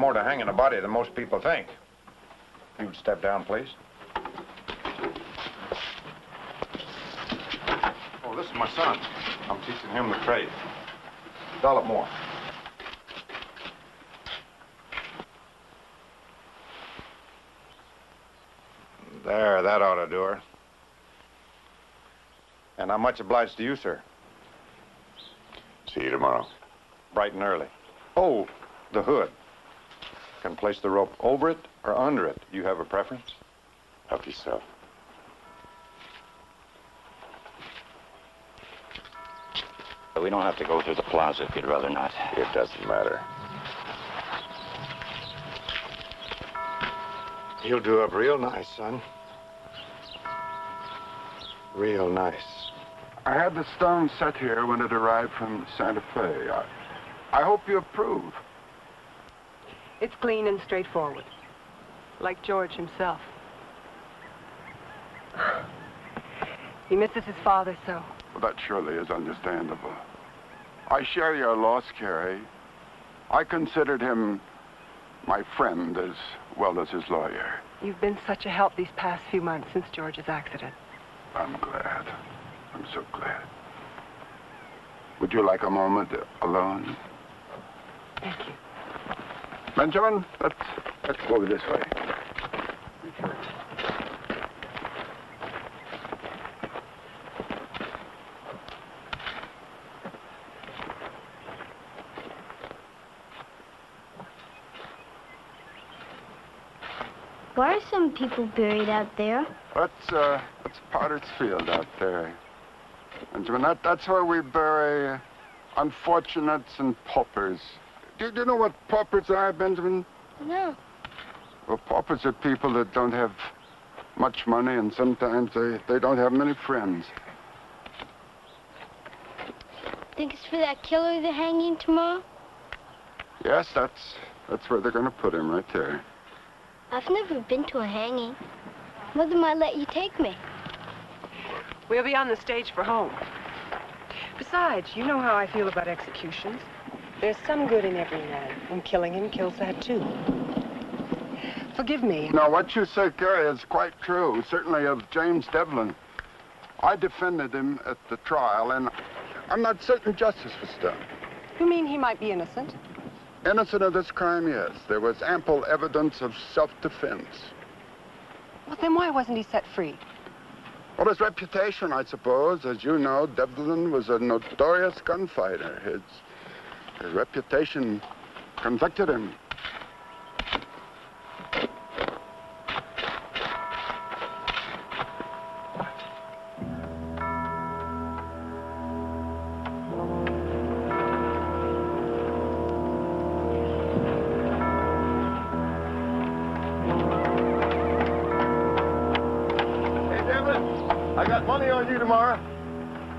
more to hanging a body than most people think. If you'd step down, please. Oh, this is my son. I'm teaching him the trade. $1 more. There, that ought to do her. And I'm much obliged to you, sir. See you tomorrow. Bright and early. Oh, the hood. Can place the rope over it or under it. You have a preference? Help yourself. We don't have to go through the plaza if you'd rather not. It doesn't matter. He'll do up real nice, son. Real nice. I had the stone set here when it arrived from Santa Fe. I hope you approve. It's clean and straightforward, like George himself. He misses his father so. Well, that surely is understandable. I share your loss, Carrie. I considered him my friend as well as his lawyer. You've been such a help these past few months since George's accident. I'm glad. I'm so glad. Would you like a moment alone? Thank you. Benjamin, let's go this way. Why are some people buried out there? That's Potter's Field out there. Benjamin, that's where we bury unfortunates and paupers. Do you know what paupers are, Benjamin? No. Well, paupers are people that don't have much money, and sometimes they don't have many friends. Think it's for that killer they're hanging tomorrow? Yes, that's where they're going to put him, right there. I've never been to a hanging. Mother might let you take me. We'll be on the stage for home. Besides, you know how I feel about executions. There's some good in every man, and killing him kills that too. Forgive me. No, what you say, Gary, is quite true, certainly of James Devlin. I defended him at the trial, and I'm not certain justice was done. You mean he might be innocent? Innocent of this crime, yes. There was ample evidence of self-defense. Well, then why wasn't he set free? Well, his reputation, I suppose. As you know, Devlin was a notorious gunfighter. His reputation convicted him.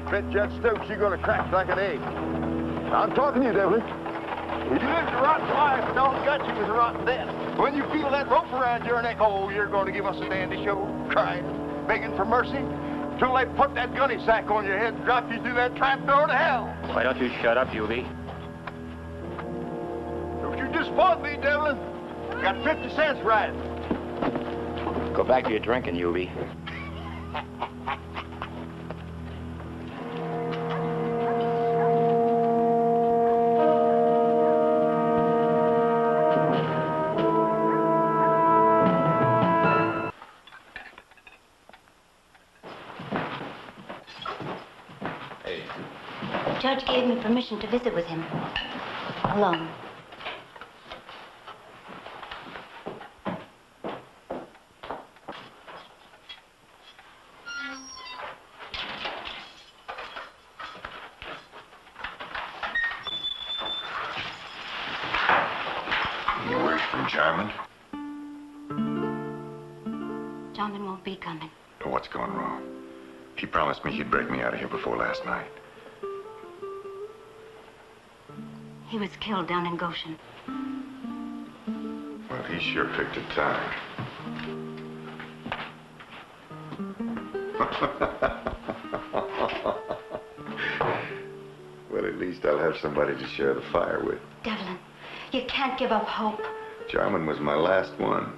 Bet Judge Stokes you're gonna crack like an egg. I'm talking to you, Devlin. You lived a rotten life, and all you got you was a rotten death. When you feel that rope around your neck, oh, you're going to give us a dandy show, crying, begging for mercy, till they put that gunny sack on your head and drop you through that trap door to hell. Why don't you shut up, Yuby? Don't you disappoint me, Devlin. Got 50 cents right. Go back to your drinking, Yuby. Judge gave me permission to visit with him. Alone. Any word from Jarman? Jarman won't be coming. What's gone wrong? He promised me he'd break me out of here before last night. He was killed down in Goshen. Well, he sure picked a time. Well, at least I'll have somebody to share the fire with. Devlin, you can't give up hope. Jarman was my last one.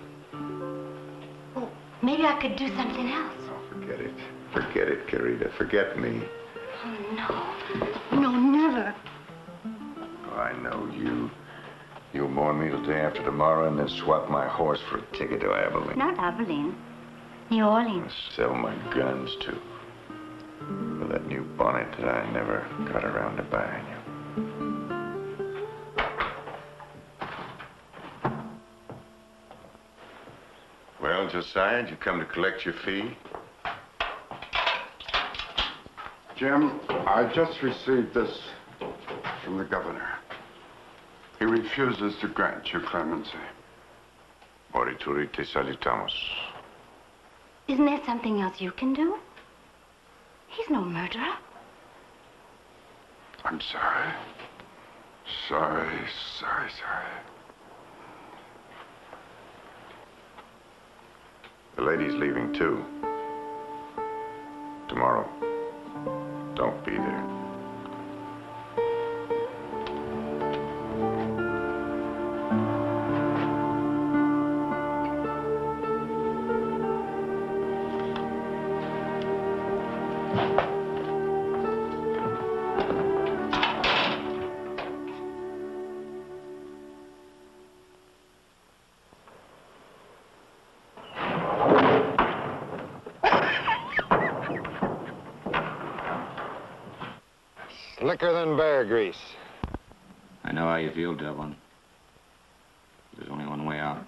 Oh, maybe I could do something else. Oh, forget it. Forget it, Carita. Forget me. Oh, no. No, never. Oh, I know you. You'll mourn me the day after tomorrow and then swap my horse for a ticket to Abilene. Not Abilene. New Orleans. Sell my guns, too. For that new bonnet that I never got around to buying you. Well, Josiah, did you come to collect your fee? Jim, I just received this from the governor. He refuses to grant you clemency. Morituri, te salutamos. Isn't there something else you can do? He's no murderer. I'm sorry. Sorry. The lady's leaving, too. Tomorrow. Don't be there. Slicker than bear grease. I know how you feel, Devlin. There's only one way out.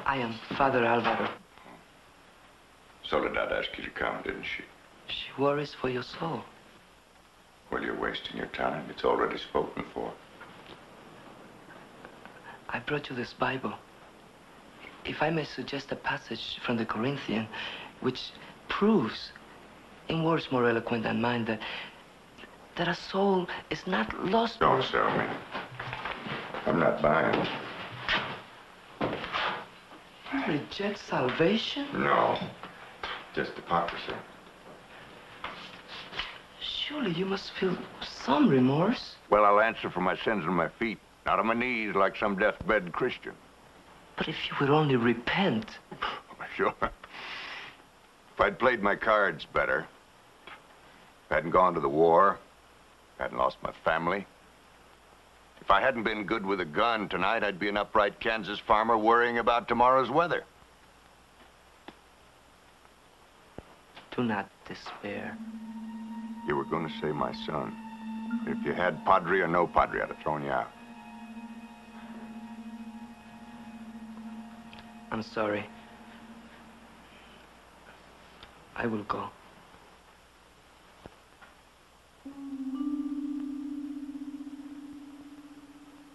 I am Father Alvaro. Soledad asked you to come, didn't she? She worries for your soul. Well, you're wasting your time. It's already spoken for. I brought you this Bible. If I may suggest a passage from the Corinthian, which proves, in words more eloquent than mine, that a soul is not lost. Don't sell me. I'm not buying. You reject salvation? No. Just hypocrisy. Surely you must feel some remorse. Well, I'll answer for my sins on my feet, not on my knees like some deathbed Christian. But if you would only repent. Sure. If I'd played my cards better, hadn't gone to the war, hadn't lost my family, if I hadn't been good with a gun tonight, I'd be an upright Kansas farmer worrying about tomorrow's weather. Do not despair. You were going to say my son. If you had Padre or no Padre, I'd have thrown you out. I'm sorry. I will go.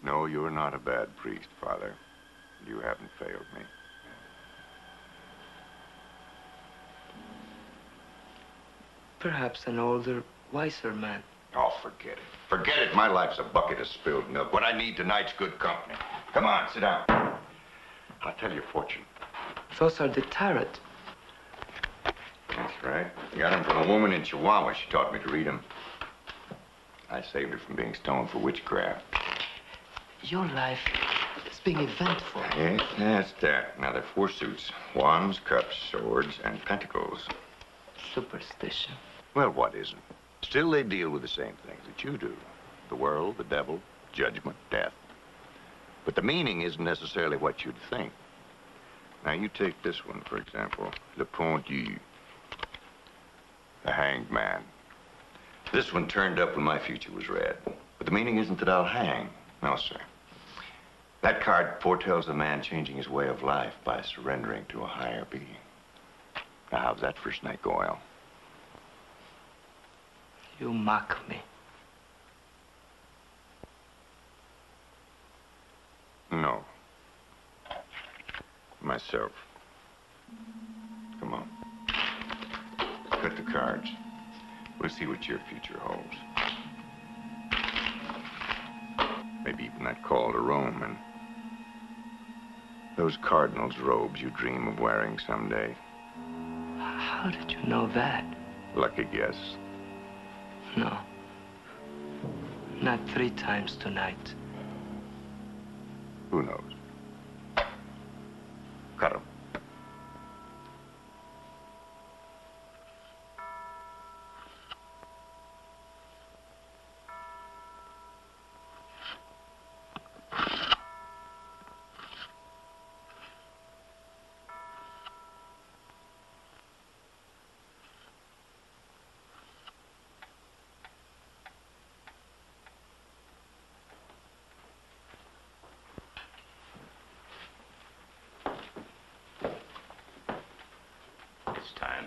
No, you're not a bad priest, Father. You haven't failed me. Perhaps an older, wiser man. Oh, forget it. Forget it. My life's a bucket of spilled milk. What I need tonight's good company. Come on, sit down. I'll tell you a fortune. Those are the tarot. That's right. I got them from a woman in Chihuahua. She taught me to read them. I saved her from being stoned for witchcraft. Your life is being eventful. Yes, that's that. Now, there are 4 suits. Wands, cups, swords, and pentacles. Superstition. Well, what isn't? Still, they deal with the same things that you do. The world, the devil, judgment, death. But the meaning isn't necessarily what you'd think. Now, you take this one, for example. Le Pendu. The hanged man. This one turned up when my future was red. But the meaning isn't that I'll hang. No, sir. That card foretells a man changing his way of life by surrendering to a higher being. Now, how's that first night go, Al? You mock me. No. Myself. Come on. Cut the cards. We'll see what your future holds. Maybe even that call to Rome, and those cardinal's robes you dream of wearing someday. How did you know that? Lucky guess. No. Not 3 times tonight. Who knows? Cut him. Time.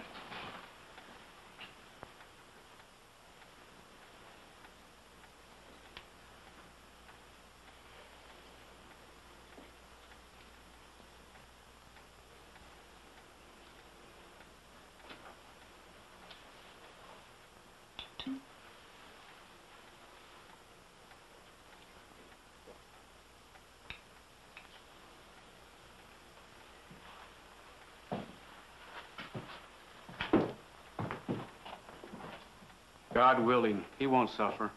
God willing, he won't suffer.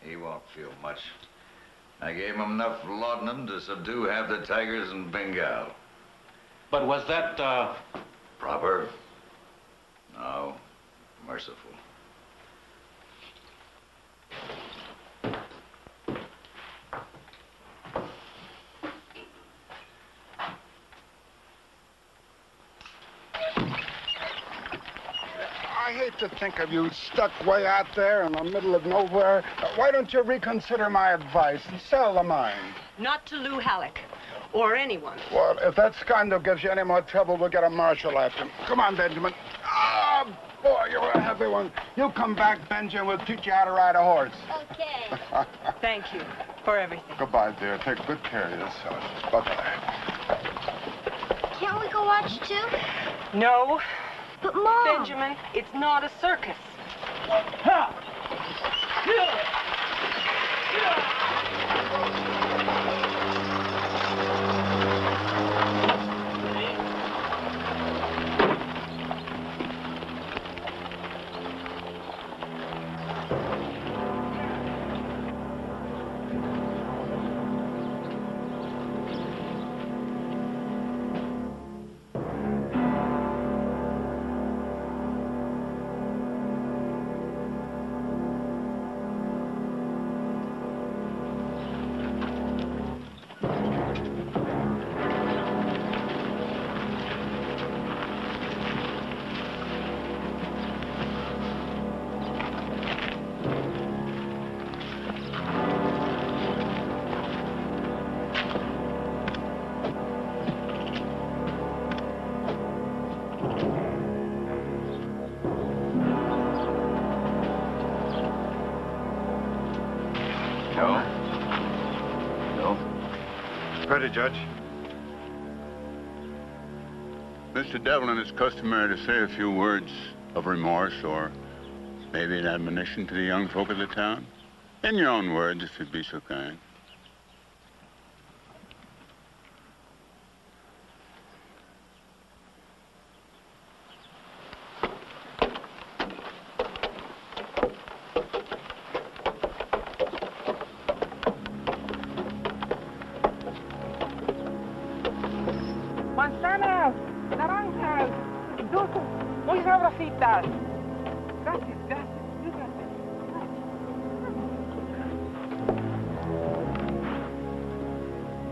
He won't feel much. I gave him enough laudanum to subdue half the tigers in Bengal. But was that, Proper? No. Merciful. I hate to think of you stuck way out there in the middle of nowhere. Why don't you reconsider my advice and sell the mine? Not to Lou Halleck, or anyone. Well, if that scoundrel gives you any more trouble, we'll get a marshal after him. Come on, Benjamin. Ah, boy, you're a heavy one. You come back, Benjamin, we'll teach you how to ride a horse. Okay. Thank you for everything. Goodbye, dear. Take good care of yourself. Bye-bye. Can't we go watch too? No. But Mom. Benjamin, it's not a circus. Ready, Judge. Mr. Devlin, it's customary to say a few words of remorse or maybe an admonition to the young folk of the town. In your own words, if you'd be so kind. Manzanas, naranjas, dulces, muy sabrositas. Gracias, gracias, gracias.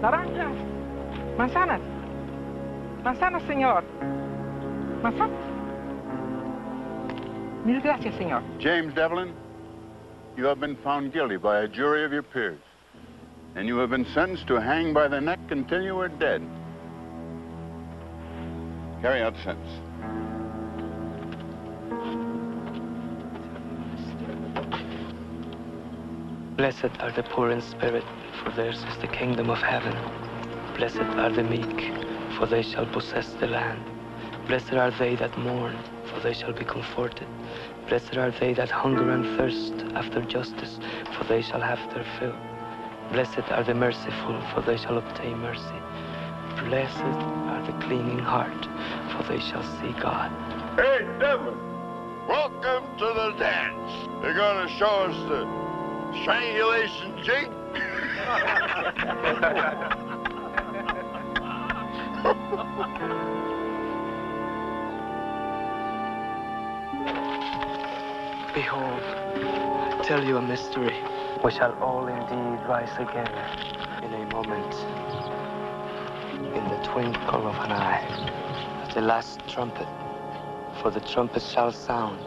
Naranjas, manzanas, manzanas, señor. Manzanas. Mil gracias, señor. James Devlin, you have been found guilty by a jury of your peers, and you have been sentenced to hang by the neck until you are dead. Carry out the sentence. Blessed are the poor in spirit, for theirs is the kingdom of heaven. Blessed are the meek, for they shall possess the land. Blessed are they that mourn, for they shall be comforted. Blessed are they that hunger and thirst after justice, for they shall have their fill. Blessed are the merciful, for they shall obtain mercy. Blessed are the clean in heart, for they shall see God. Hey, Devlin, welcome to the dance. You're gonna show us the strangulation jig? Behold, I tell you a mystery. We shall all indeed rise again in a moment, in the twinkle of an eye, at the last trumpet. For the trumpet shall sound,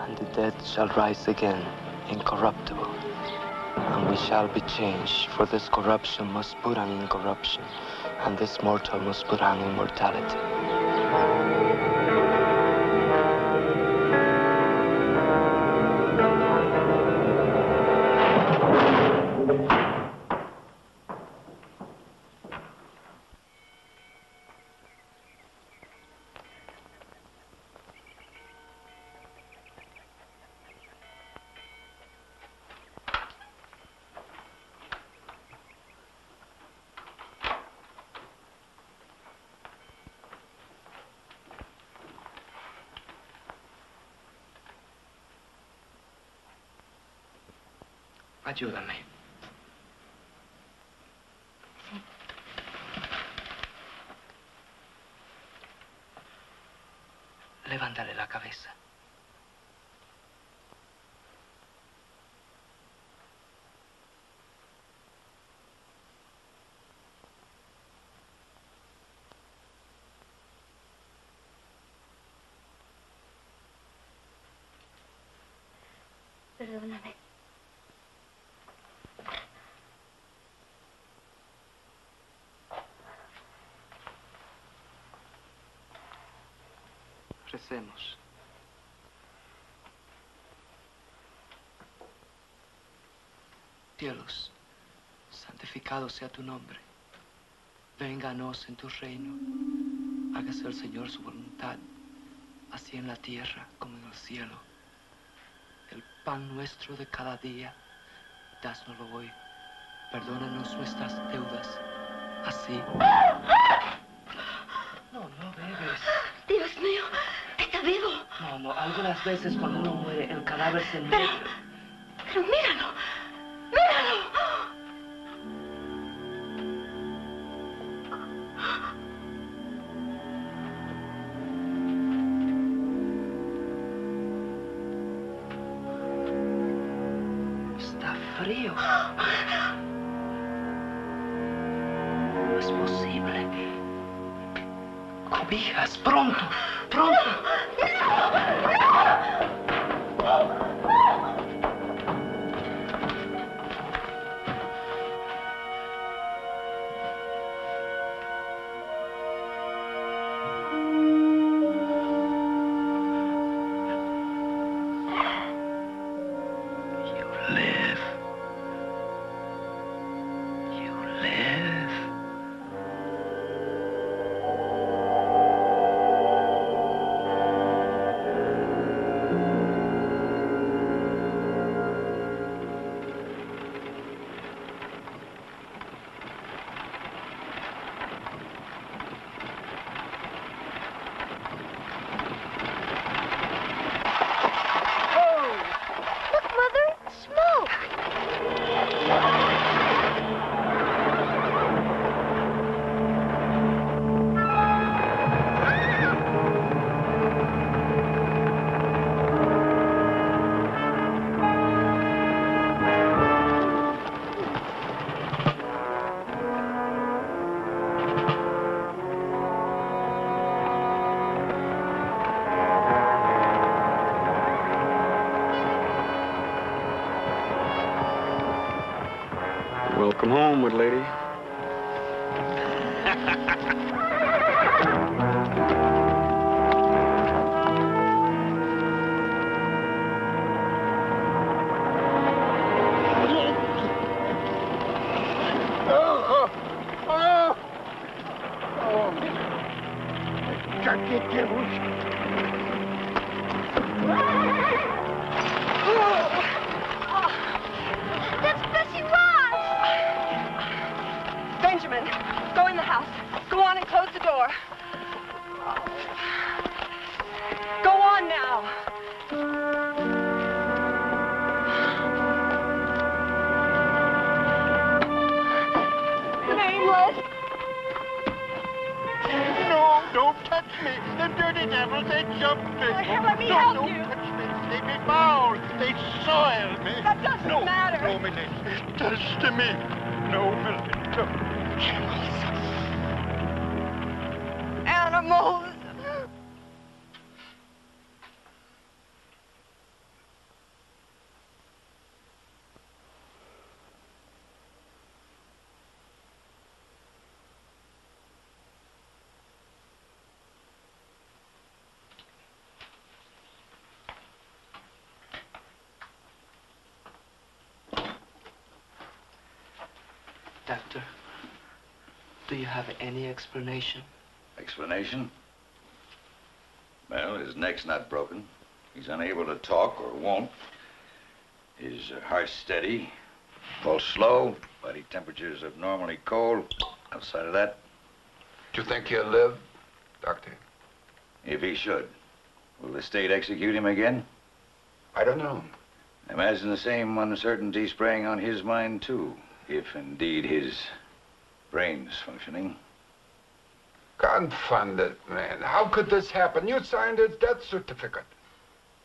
and the dead shall rise again, incorruptible. And we shall be changed, for this corruption must put on incorruption, and this mortal must put on immortality. Ayúdame. Sí. Levántale la cabeza. Perdóname. Recemos. Cielos, santificado sea tu nombre. Vénganos en tu reino. Hágase el Señor su voluntad, así en la tierra como en el cielo. El pan nuestro de cada día, dásnoslo hoy. Perdónanos nuestras deudas, así. No bebes. Dios mío, está vivo. No, algunas veces cuando uno muere, el cadáver se muere. Pero míralo, míralo. Está frío. No es posible. Cobijas, pronto, pronto. Welcome homeward, lady. That's Bessie Ross! No, don't touch me. The dirty devils, they jumped me. Here, let me help don't you. Touch me. They be foul. They soiled me. That doesn't matter. No, me touch to me. No, no. Animals. Doctor, do you have any explanation? Explanation? Well, his neck's not broken. He's unable to talk or won't. His heart's steady. Pulse slow. Body temperature's abnormally cold. Outside of that, Do you think he'll live, Doctor? if he should, will the state execute him again? I don't know. Imagine the same uncertainty spraying on his mind, too, if indeed his brain's functioning. Confound it, man. How could this happen? You signed his death certificate.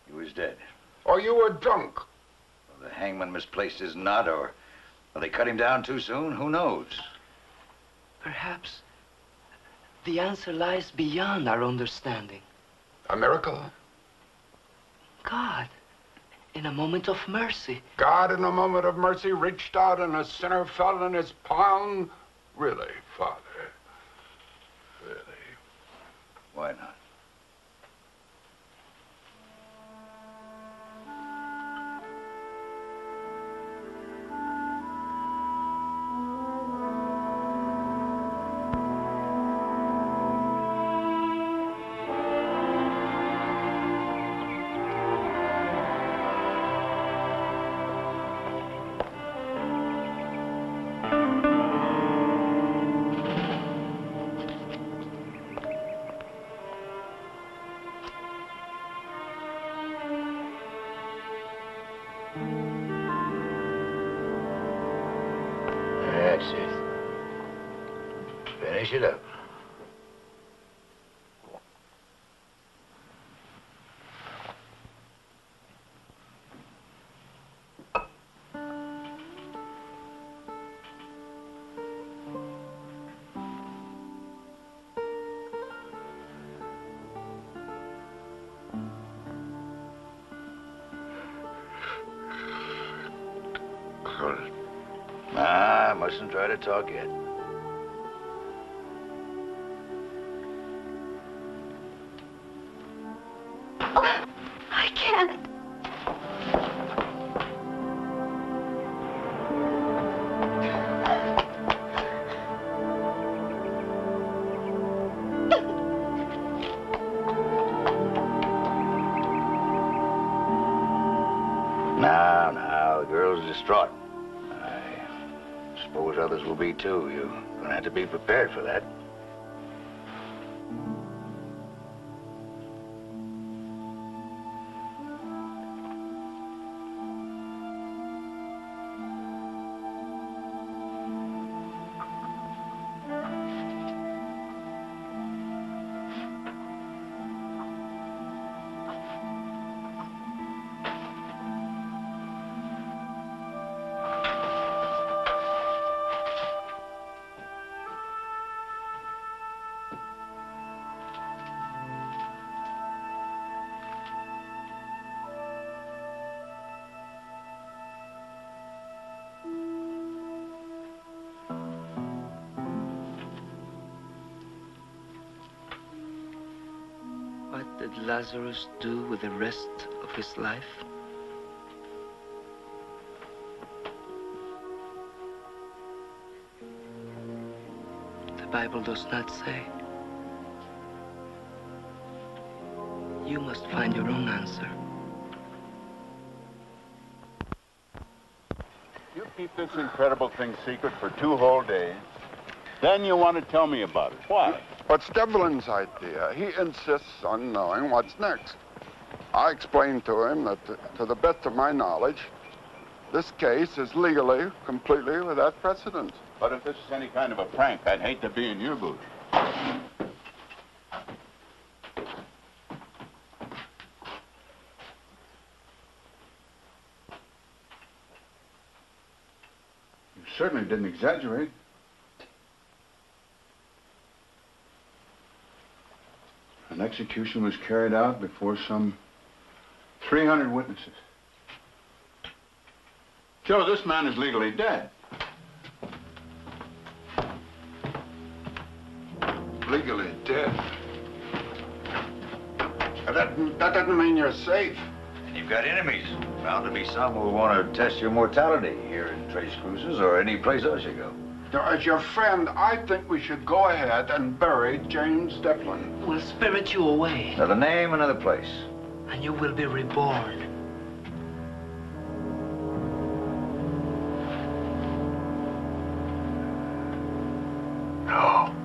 He was dead. Or you were drunk. Well, the hangman misplaced his knot, or they cut him down too soon. Who knows? Perhaps the answer lies beyond our understanding. A miracle? God, in a moment of mercy. God, in a moment of mercy, reached out and a sinner fell in his palm? Really, Father? Really? Why not? That's it. Finish it up. I mustn't try to talk yet. I can't. Now, the girl's distraught. I suppose others will be, too. You're gonna have to be prepared for that. What did Lazarus do with the rest of his life? The Bible does not say. You must find your own answer. You keep this incredible thing secret for 2 whole days. Then you want to tell me about it. Why? What's Devlin's idea? He insists on knowing what's next. I explained to him that, to the best of my knowledge, This case is legally, completely without precedent. But if this is any kind of a prank, I'd hate to be in your booth. You certainly didn't exaggerate. An execution was carried out before some 300 witnesses. Joe, this man is legally dead. Legally dead. That doesn't mean you're safe. And you've got enemies. Bound to be some who want to test your mortality here in Trace Cruises or any place else you go. Now, as your friend, I think we should go ahead and bury James Devlin. We'll spirit you away. Another name, another place. And you will be reborn. No.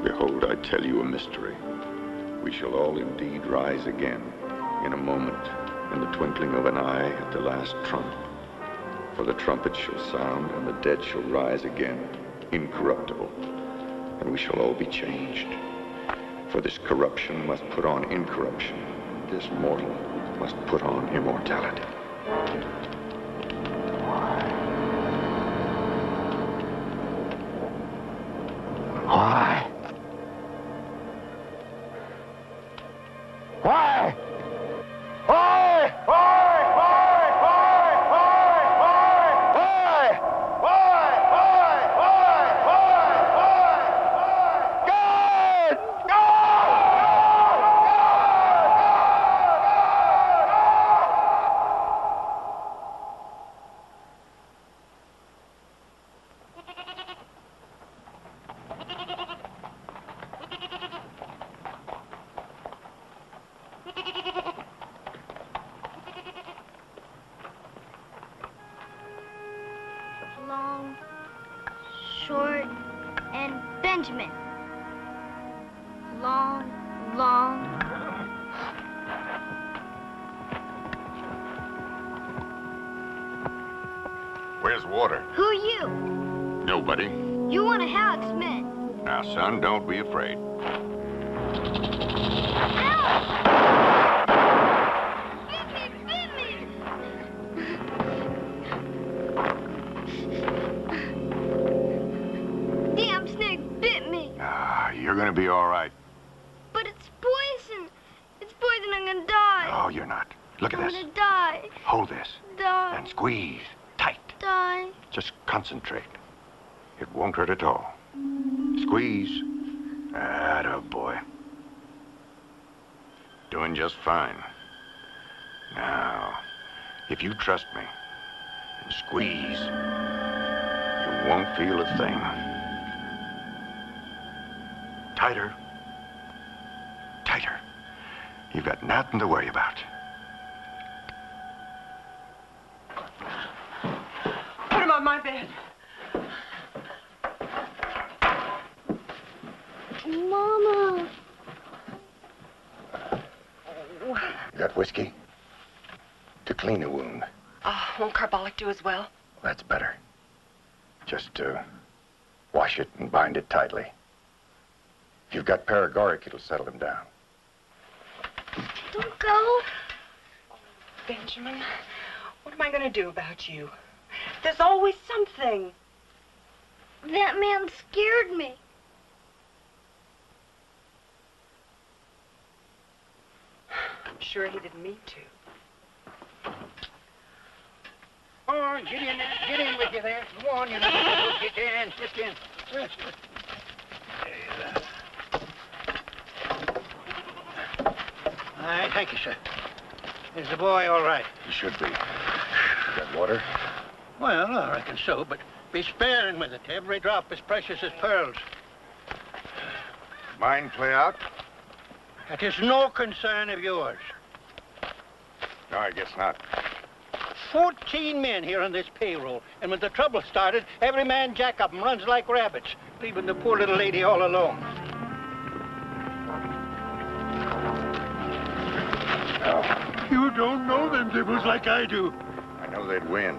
Behold, I tell you a mystery. We shall all indeed rise again, in a moment, in the twinkling of an eye, at the last trump. For the trumpet shall sound, and the dead shall rise again, incorruptible, and we shall all be changed. For this corruption must put on incorruption, this mortal must put on immortality. Why? Why? Why? Why? Why? Why? Why? Why? Why? Why? Why? Why? God! Benjamin. Long, long. Where's water? Who are you? Nobody. You one of Halleck's men. Now, son, don't be afraid. Damn snake bit me. You're gonna be all right. But it's poison. It's poison. I'm gonna die. Oh, you're not. Look at I'm this. gonna die. Hold this. Die. And squeeze. Tight. Die. Just concentrate. It won't hurt at all. Squeeze. Atta boy. Doing just fine. Now, if you trust me and squeeze, you won't feel a thing. Tighter. Tighter. You've got nothing to worry about. Put him on my bed. Mama. You got whiskey? To clean a wound. Won't carbolic do as well? That's better. Just wash it and bind it tightly. If you've got paregoric, it'll settle him down. Don't go. Benjamin, what am I going to do about you? There's always something. That man scared me. I'm sure he didn't mean to. Oh, get in there. Get in with you there. Go on, you know. Get in. Get in. Aye, thank you, sir. Is the boy all right? He should be. You got water? Well, I reckon so, but be sparing with it. Every drop is precious as pearls. Mind play out? That is no concern of yours. No, I guess not. 14 men here on this payroll, and when the trouble started, every man jack up and runs like rabbits, leaving the poor little lady all alone. No. You don't know them devils like I do. I know they'd win.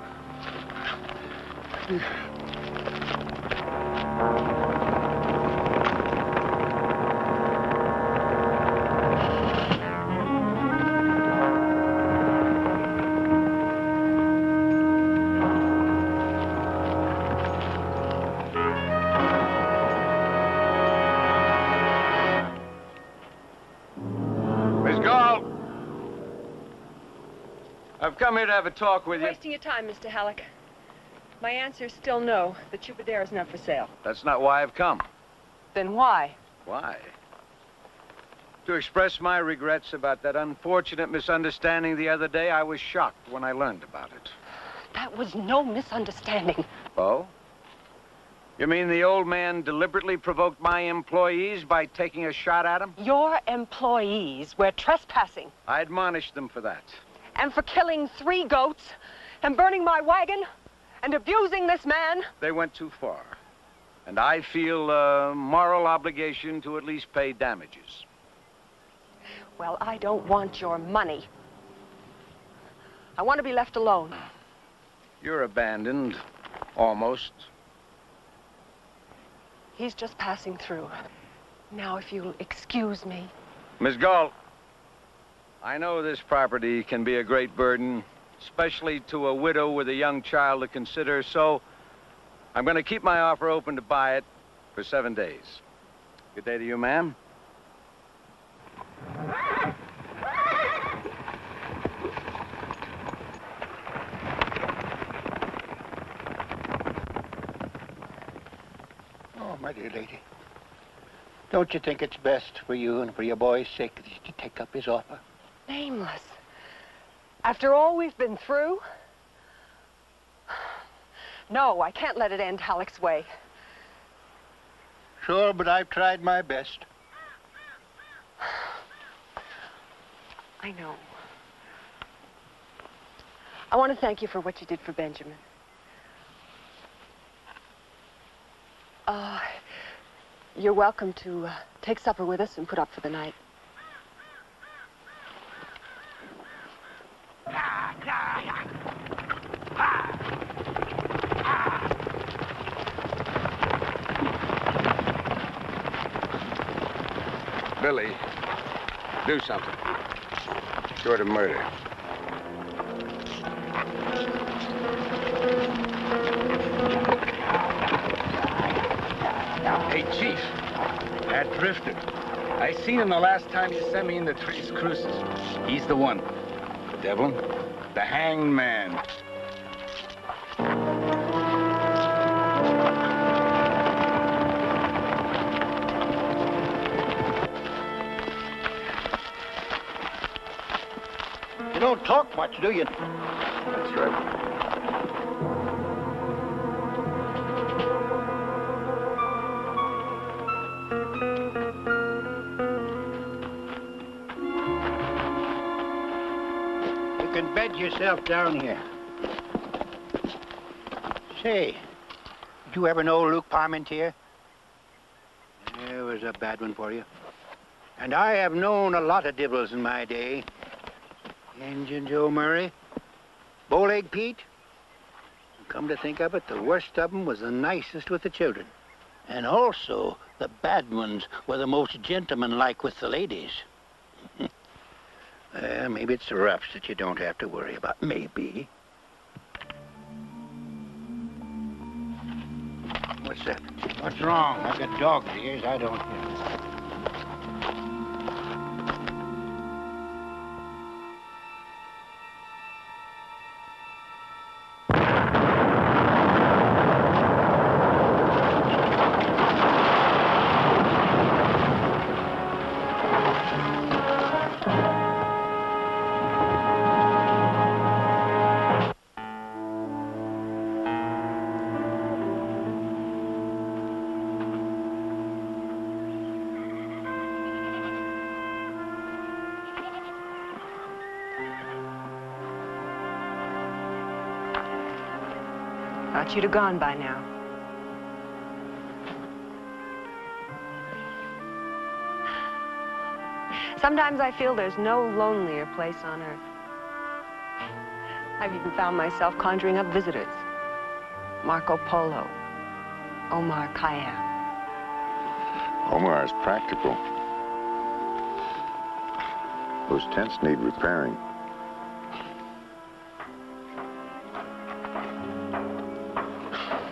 I've come here to have a talk with you. Wasting your time, Mr. Halleck. My answer is still no. The Chupadera is not for sale. That's not why I've come. Then why? Why? To express my regrets about that unfortunate misunderstanding the other day. I was shocked when I learned about it. That was no misunderstanding. Oh? You mean the old man deliberately provoked my employees by taking a shot at them? Your employees were trespassing. I admonished them for that. And for killing 3 goats, and burning my wagon, and abusing this man. They went too far. And I feel a moral obligation to at least pay damages. Well, I don't want your money. I want to be left alone. You're abandoned. Almost. He's just passing through. Now, if you'll excuse me. Miss Gall, I know this property can be a great burden, especially to a widow with a young child to consider, so I'm going to keep my offer open to buy it for 7 days. Good day to you, ma'am. Oh, my dear lady. Don't you think it's best for you and for your boy's sake that you take up his offer? Nameless. After all we've been through? No, I can't let it end Halleck's way. Sure, but I've tried my best. I know. I want to thank you for what you did for You're welcome to take supper with us and put up for the night. Billy, do something. Short of murder. Hey, Chief, that drifter. I seen him the last time you sent me in the Tres Cruces. He's the one. Devlin, the hangman. You don't talk much, do you? That's right. You can bed yourself down here. Say, did you ever know Luke Parmentier? It was a bad one for you. And I have known a lot of divils in my day. Injun Joe Murray, Bowleg Pete. Come to think of it, the worst of them was the nicest with the children. And also, the bad ones were the most gentlemanlike with the ladies. Maybe it's the roughs that you don't have to worry about. Maybe. What's that? What's wrong? I've got dog's ears. I don't hear. Thought you'd have gone by now. Sometimes I feel there's no lonelier place on earth. I've even found myself conjuring up visitors. Marco Polo, Omar Khayyam. Omar's practical. Those tents need repairing.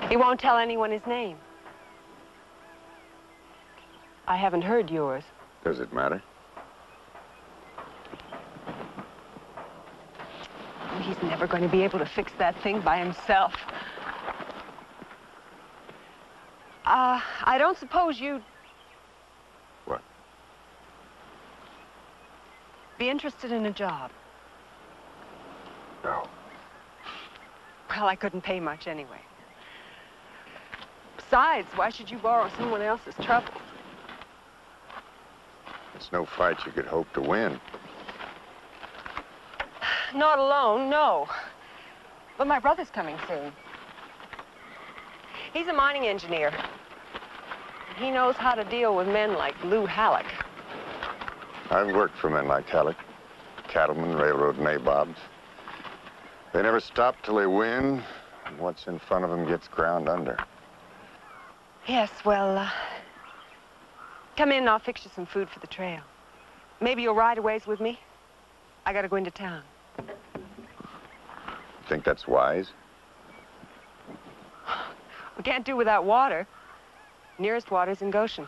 He won't tell anyone his name. I haven't heard yours. Does it matter? He's never going to be able to fix that thing by himself. I don't suppose you'd... What? Be interested in a job. No. Well, I couldn't pay much anyway. Besides, why should you borrow someone else's trouble? It's no fight you could hope to win. Not alone, no. But my brother's coming soon. He's a mining engineer. He knows how to deal with men like Lou Halleck. I've worked for men like Halleck. Cattlemen, railroad nabobs. They never stop till they win, and what's in front of them gets ground under. Yes, well, come in and I'll fix you some food for the trail. Maybe you'll ride a ways with me? I gotta go into town. Think that's wise? We can't do without water. Nearest water's in Goshen.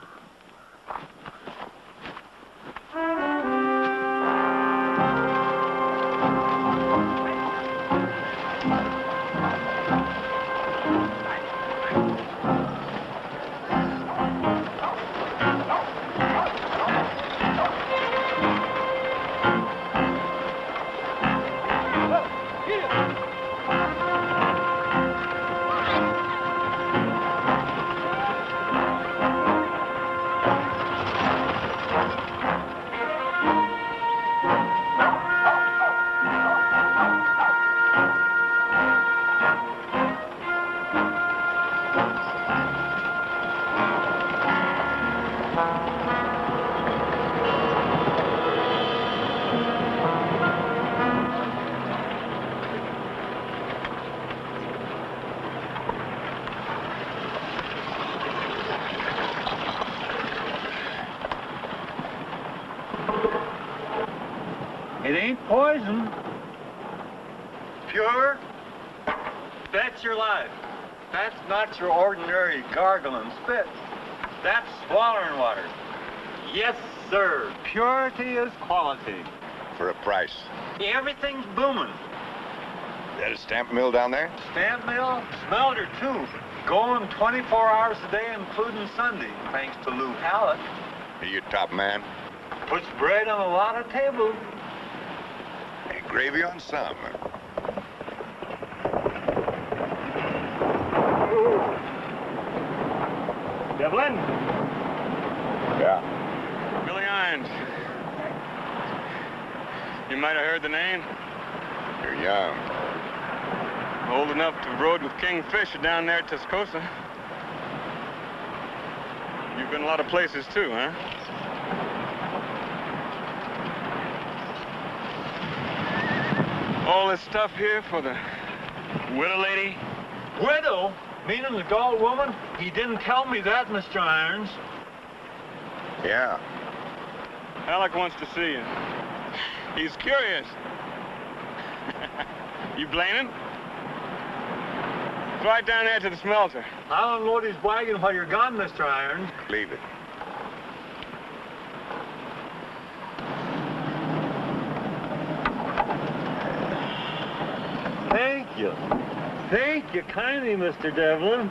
It ain't poison. Pure. That's your life. That's not your ordinary gargling spit. That's swallowing water. Yes, sir. Purity is quality. For a price. Everything's booming. That a stamp mill down there? Stamp mill, smelter too. Going 24 hours a day, including Sunday, thanks to Lou Hallett. Are you top man? Puts bread on a lot of tables. Hey, gravy on some. Devlin? Yeah. Billy Irons. You might have heard the name. You're young. Old enough to have rode with King Fisher down there at Tascosa. You've been a lot of places too, huh? All this stuff here for the widow lady? Widow? Meaning the gold woman? He didn't tell me that, Mr. Irons. Yeah. Alec wants to see you. He's curious. You blame him? It's right down there to the smelter. I'll unload his wagon while you're gone, Mr. Irons. Leave it. Thank you. Thank you kindly, Mr. Devlin.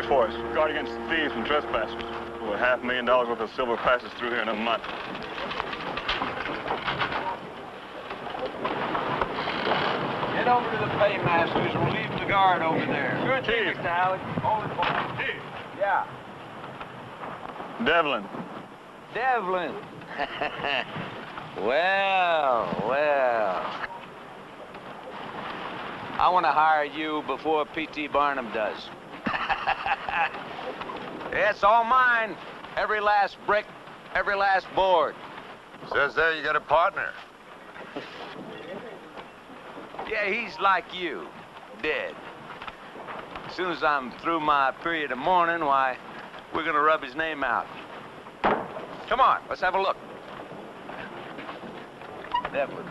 Forrest, guard against thieves and trespassers. Over $500,000 worth of silver passes through here in a month. Get over to the paymasters. We'll leave the guard over there. Sure thing, Mr. Alec. Hold it for me. Yeah. Devlin. Devlin. Well. I want to hire you before P.T. Barnum does. It's all mine. Every last brick, every last board. Says there you got a partner. Yeah, he's like you, dead. As soon as I'm through my period of mourning, why, we're gonna rub his name out. Come on, let's have a look. Devlin.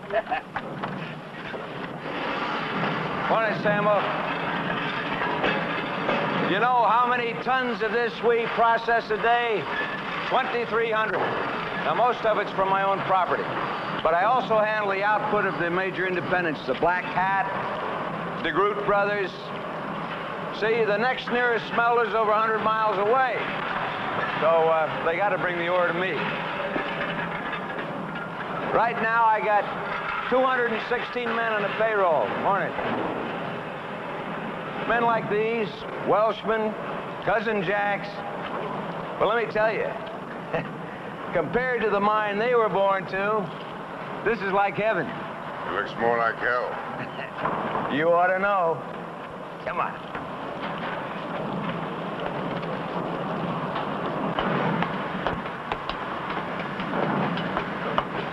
Morning, Samuel. You know how many tons of this we process a day? 2,300. Now, most of it's from my own property. But I also handle the output of the major independents, the Black Hat, the Groot Brothers. See, the next nearest smelter's over 100 miles away. So they got to bring the ore to me. Right now, I got 216 men on the payroll. Morning. Men like these, Welshmen, Cousin Jacks. Well, let me tell you, compared to the mine they were born to, this is like heaven. It looks more like hell. You ought to know. Come on.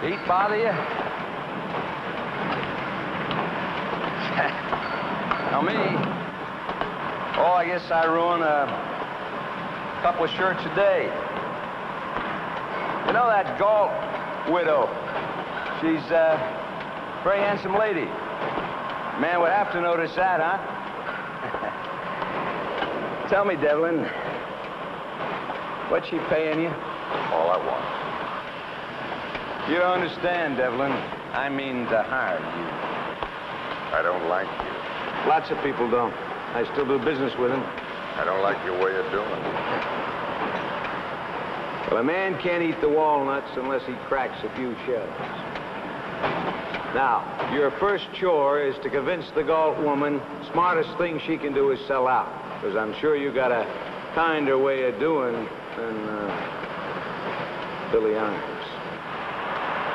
Heat bother you? Now me, oh, I guess I ruin a couple of shirts a day. You know that Galt widow? She's a very handsome lady. Man would have to notice that, huh? Tell me, Devlin, what's she paying you? All I want. You don't understand, Devlin. I mean to hire you. I don't like you. Lots of people don't. I still do business with him. I don't like your way of doing it. Well, a man can't eat the walnuts unless he cracks a few shells. Now, your first chore is to convince the Galt woman smartest thing she can do is sell out. Because I'm sure you got a kinder way of doing than Billy Irons.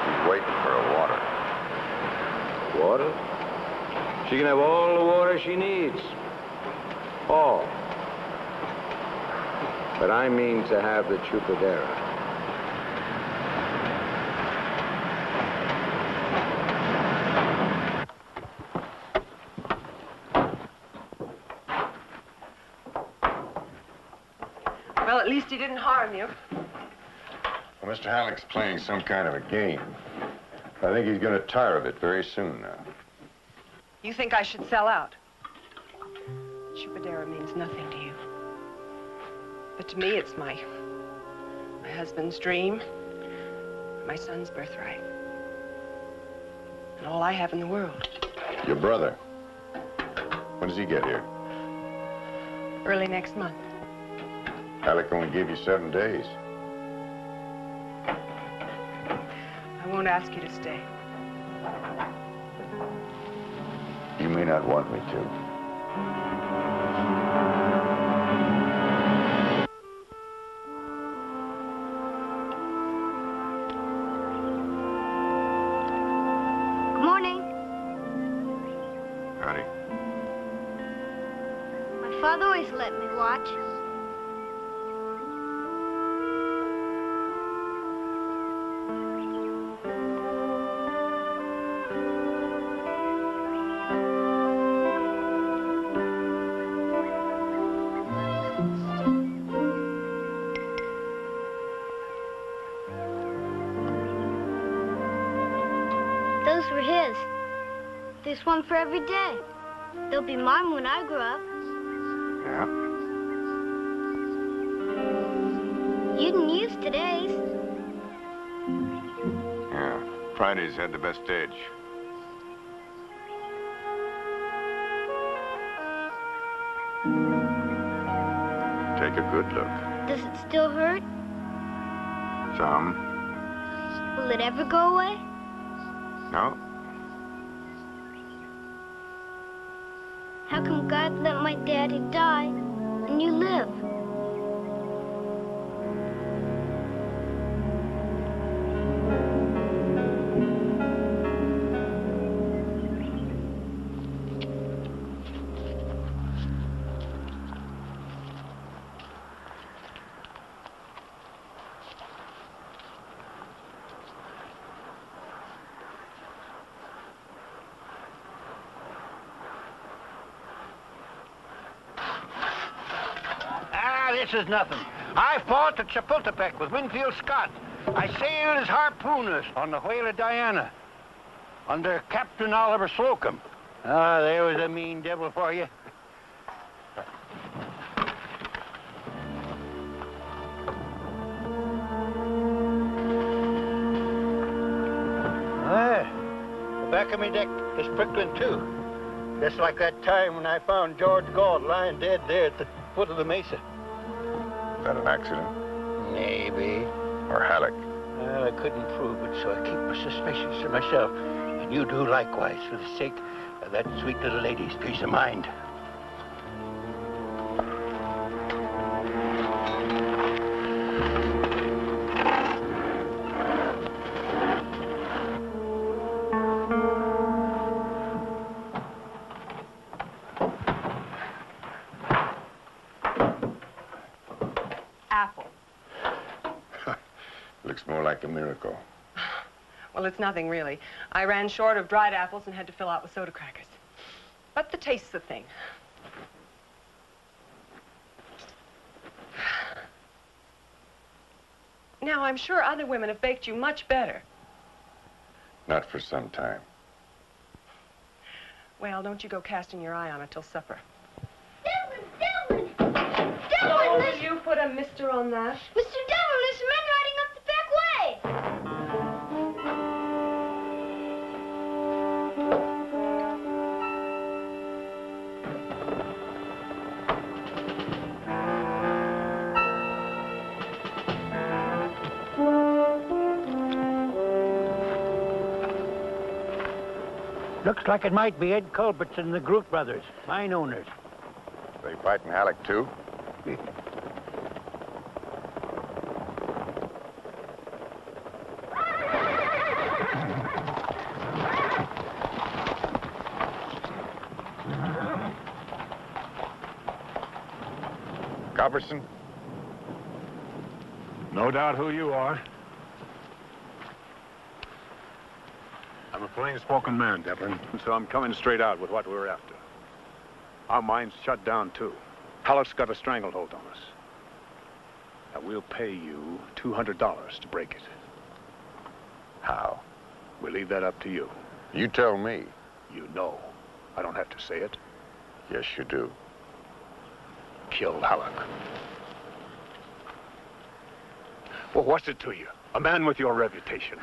He's waiting for a water. Water? She can have all the water she needs. All. But I mean to have the Chupadera. Well, at least he didn't harm you. Well, Mr. Halleck's playing some kind of a game. I think he's going to tire of it very soon now. You think I should sell out? Chupadera means nothing to you. But to me, it's my husband's dream, my son's birthright, and all I have in the world. Your brother. When does he get here? Early next month. Halleck only gave you 7 days. I won't ask you to stay. You may not want me to. Good morning. Howdy. My father always let me watch. Those were his. There's one for every day. They'll be mine when I grow up. Yeah? You didn't use today's. Yeah. Friday's had the best edge. Take a good look. Does it still hurt? Some. Will it ever go away? No? How come God let my daddy die and you live? This is nothing. I fought at Chapultepec with Winfield Scott. I sailed as harpooners on the whaler Diana under Captain Oliver Slocum. Ah, there was a mean devil for you. Ah, the back of me deck is prickling too. Just like that time when I found George Galt lying dead there at the foot of the mesa. Is that an accident? Maybe. Or Halleck? Well, I couldn't prove it, so I keep my suspicions to myself. And you do likewise for the sake of that sweet little lady's peace of mind. Looks more like a miracle. Well, it's nothing, really. I ran short of dried apples and had to fill out with soda crackers. But the taste's the thing. Now, I'm sure other women have baked you much better. Not for some time. Well, don't you go casting your eye on it till supper. Devlin! Oh, will you put a mister on that? Mr. Devlin, there's men riding up the back way! Looks like it might be Ed Culbertson and the Groot brothers, mine owners. They fighting Halleck, too? Culbertson? No doubt who you are. I'm a plain-spoken man, Devlin, so I'm coming straight out with what we're after. Our mine's shut down, too. Halleck's got a stranglehold on us. Now, we'll pay you $200 to break it. How? We'll leave that up to you. You tell me. You know. I don't have to say it. Yes, you do. Kill Halleck. Well, what's it to you? A man with your reputation.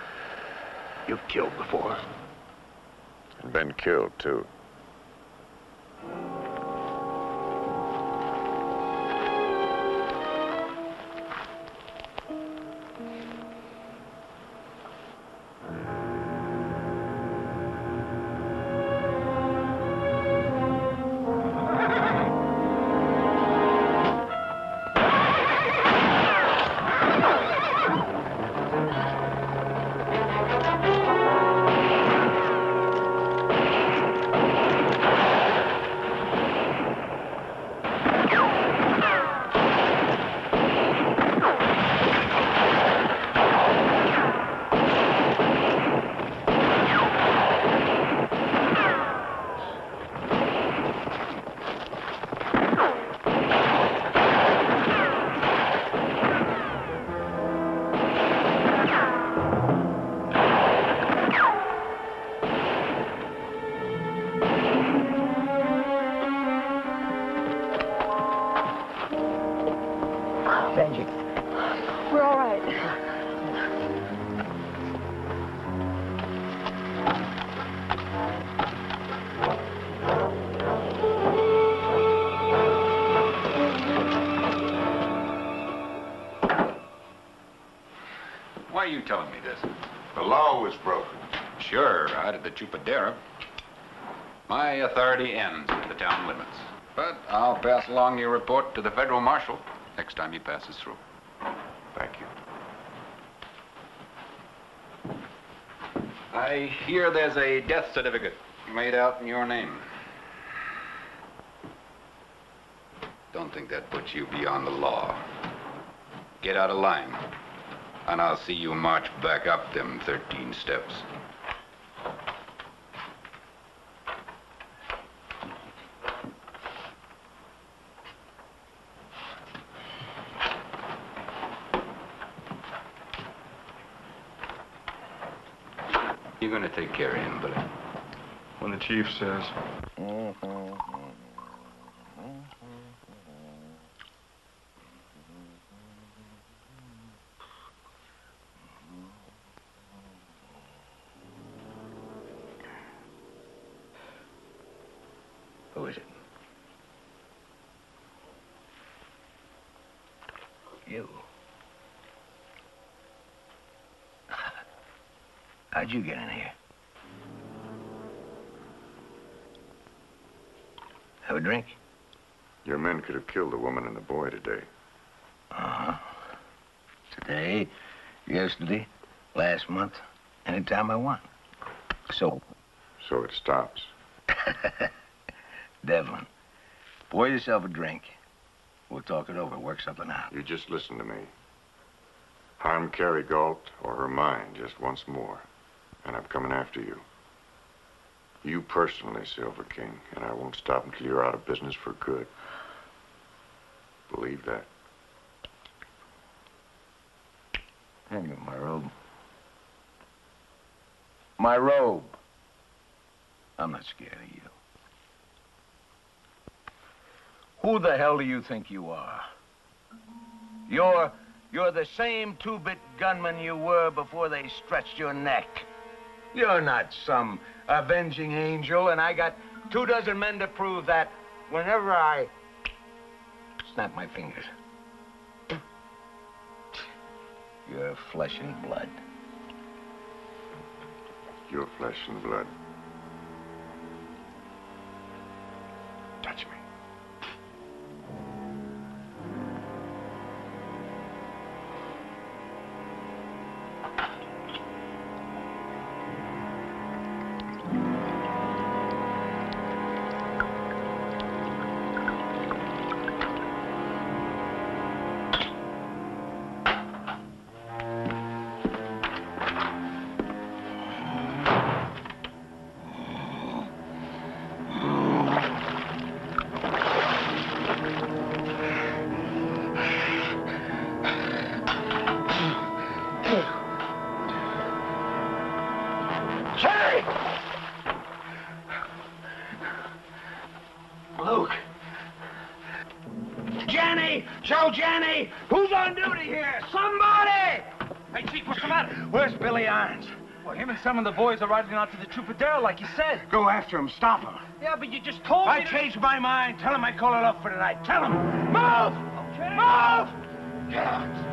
You've killed before. And been killed, too. We're all right. Why are you telling me this? The law was broken. Sure, out at the Chupadera. My authority ends at the town limits. But I'll pass along your report to the federal marshal next time he passes through. Thank you. I hear there's a death certificate made out in your name. Don't think that puts you beyond the law. Get out of line, and I'll see you march back up them 13 steps. You're gonna take care of him, Billy. When the chief says. Who is it? You. How'd you get in here? Have a drink? Your men could have killed the woman and the boy today. Uh-huh. Today, yesterday, last month, anytime I want. So it stops. Devlin, pour yourself a drink. We'll talk it over, work something out. You just listen to me. Harm Carrie Galt or her mind just once more, and I'm coming after you. You personally, Silver King, and I won't stop until you're out of business for good. Believe that. Hand me my robe. My robe. I'm not scared of you. Who the hell do you think you are? You're the same two-bit gunman you were before they stretched your neck. You're not some avenging angel, and I got 24 men to prove that whenever I snap my fingers. You're flesh and blood. Your flesh and blood. Jenny! Joe Jenny! Who's on duty here? Somebody! Hey, Chief, what's the matter? Where's Billy Irons? Well, him and some of the boys are riding out to the Troubadour, like you said. Go after him. Stop him. Yeah, but you just told me I changed my mind. Tell him I call it off for tonight. Tell him. Move! Okay. Move! Get out.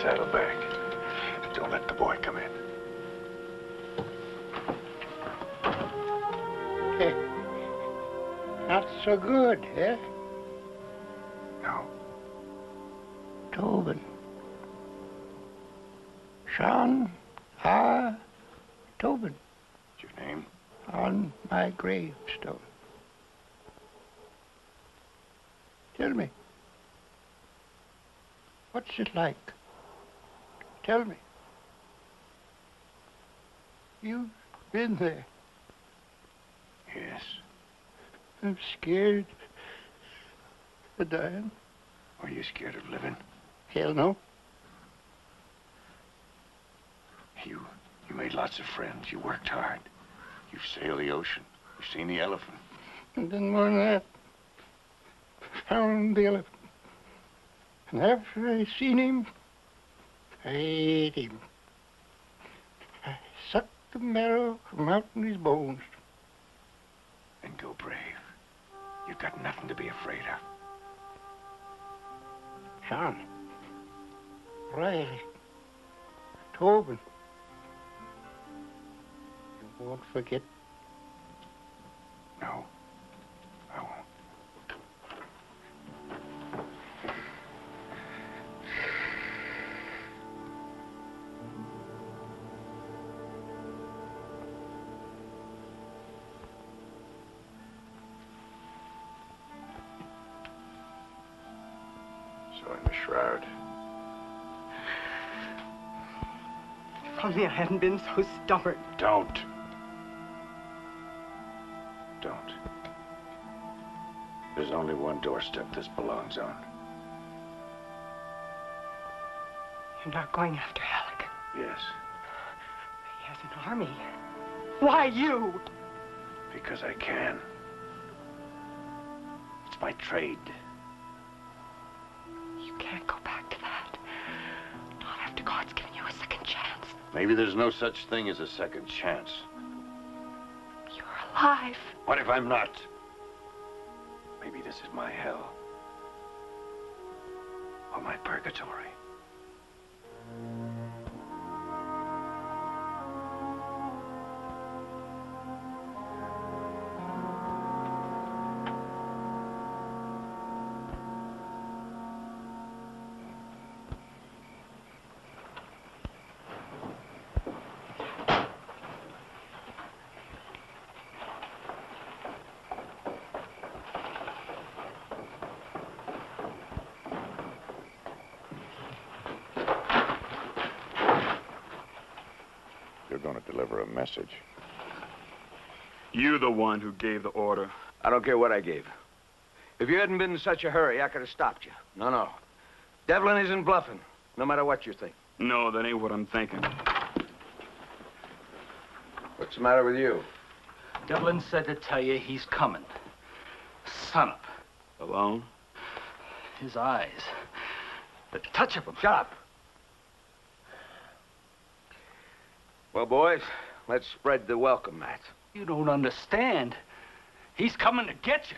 Saddlebag. Don't let the boy come in. Not so good, eh? No. Tobin. Sean R. Tobin. What's your name? On my gravestone. Tell me. What's it like? Tell me. You've been there. Yes. I'm scared of dying. Are you scared of living? Hell no. You made lots of friends. You worked hard. You've sailed the ocean. You've seen the elephant. And then more than that, found the elephant. And after I seen him, I ate him. I sucked the marrow from out in his bones. Then go brave. You've got nothing to be afraid of. Sean, Riley, Tobin. You won't forget? No, I won't. So in the shroud. If only I hadn't been so stubborn. Don't. There's only one doorstep this belongs on. You're not going after Alec. Yes, He has an army. Why you? because I can. It's my trade. You can't go back to that. Not after God's given you a second chance. Maybe there's no such thing as a second chance. You're alive. What if I'm not? Maybe this is my hell. Or my purgatory. You're going to deliver a message. You the one who gave the order. I don't care what I gave. If you hadn't been in such a hurry, I could have stopped you. No. Devlin isn't bluffing, no matter what you think. No, that ain't what I'm thinking. What's the matter with you? Devlin said to tell you he's coming. Son up. Alone? His eyes. The touch of them. Shut up. Well, boys, let's spread the welcome mat. You don't understand. He's coming to get you.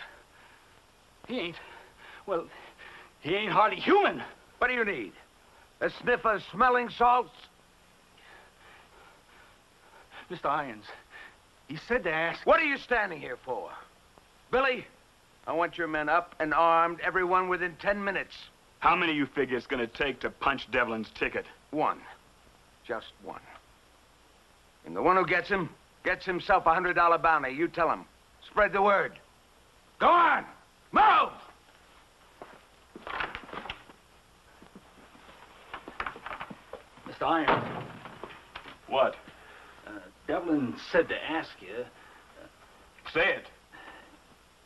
He ain't, well, he ain't hardly human. What do you need? A sniff of smelling salts? Mr. Irons, he said to ask... What are you standing here for? Billy, I want your men up and armed, everyone within 10 minutes. How many you figure it's gonna take to punch Devlin's ticket? One. Just one. And the one who gets him, gets himself a $100 bounty. You tell him. Spread the word. Go on! Move! Mr. Irons. What? Devlin said to ask you... Say it.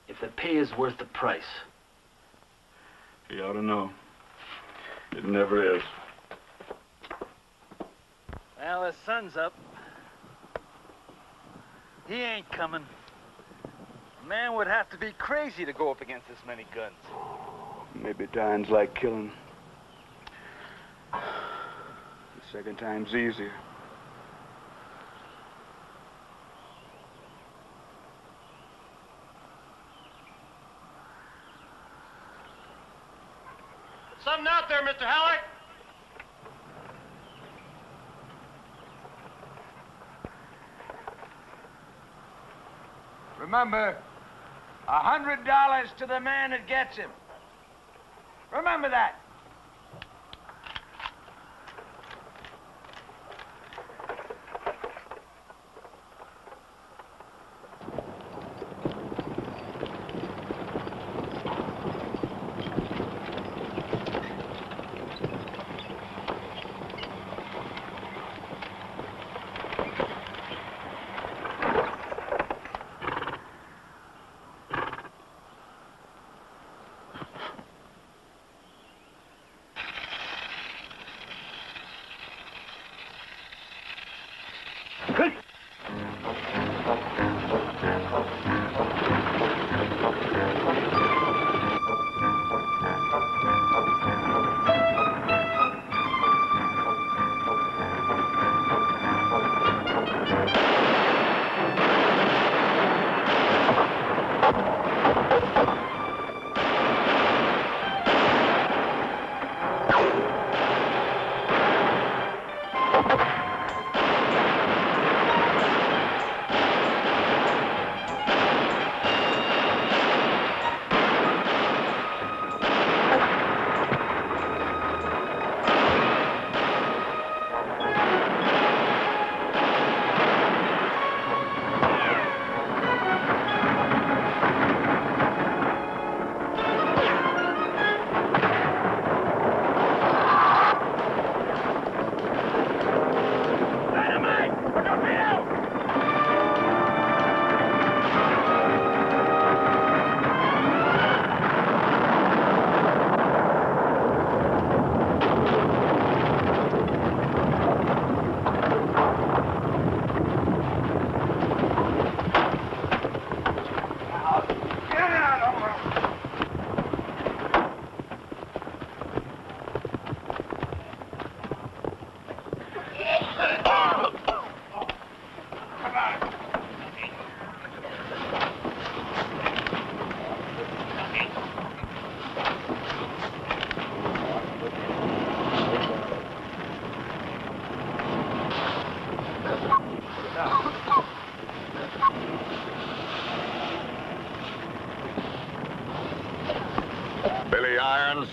If the pay is worth the price. He ought to know. It never is. Well, the sun's up. He ain't coming. A man would have to be crazy to go up against this many guns. Maybe dying's like killing. The second time's easier. Something out there, Mr. Halleck? Remember, $100 to the man that gets him. Remember that. Billy Irons.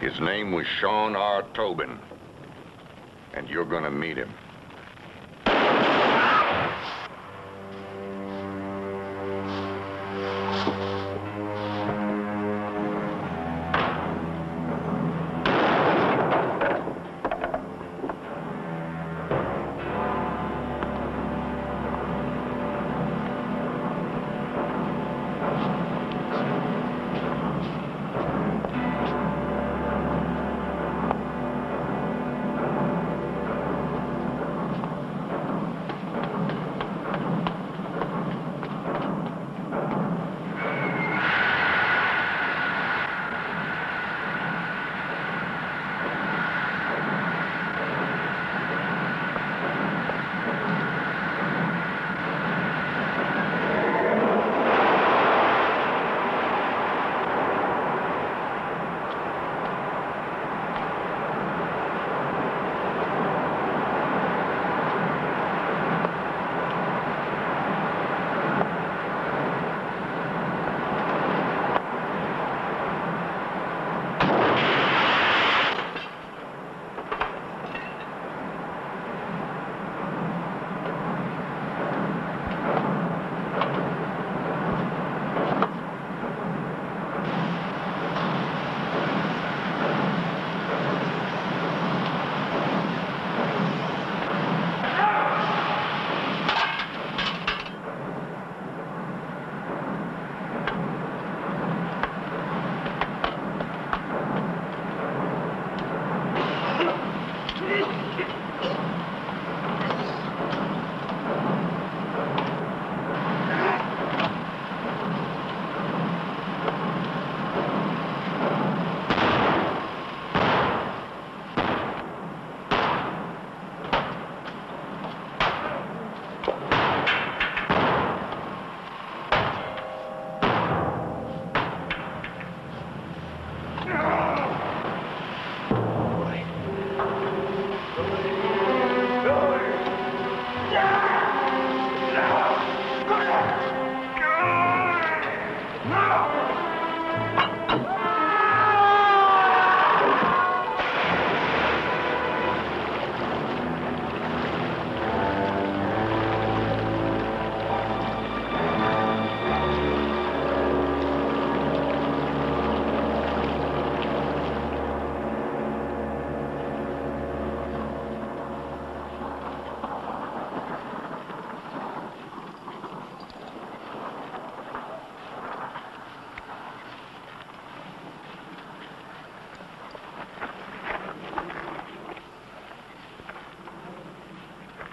His name was Sean R. Tobin, and you're gonna meet him.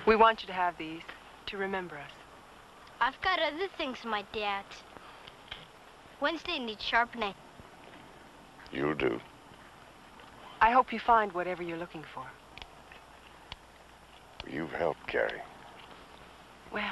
We want you to have these to remember us. I've got other things my dad. Wednesday needs sharpening. You'll do. I hope you find whatever you're looking for. You've helped, Carrie. Well,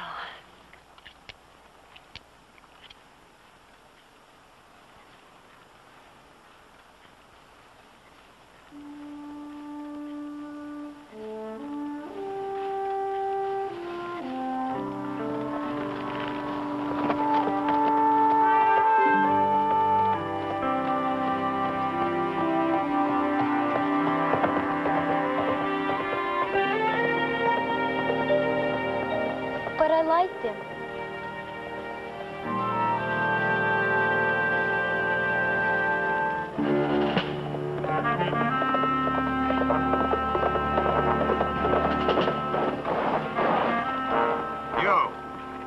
but I liked him.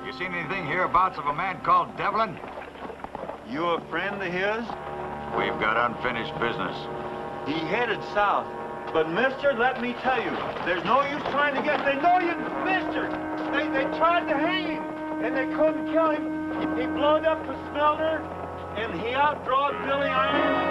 You seen anything hereabouts of a man called Devlin? You a friend of his? We've got unfinished business. He headed south. But, mister, let me tell you, there's no use trying to get... They know you, mister! They tried to hang him, and they couldn't kill him. He blowed up the smelter, and he outdrawed Billy Iron.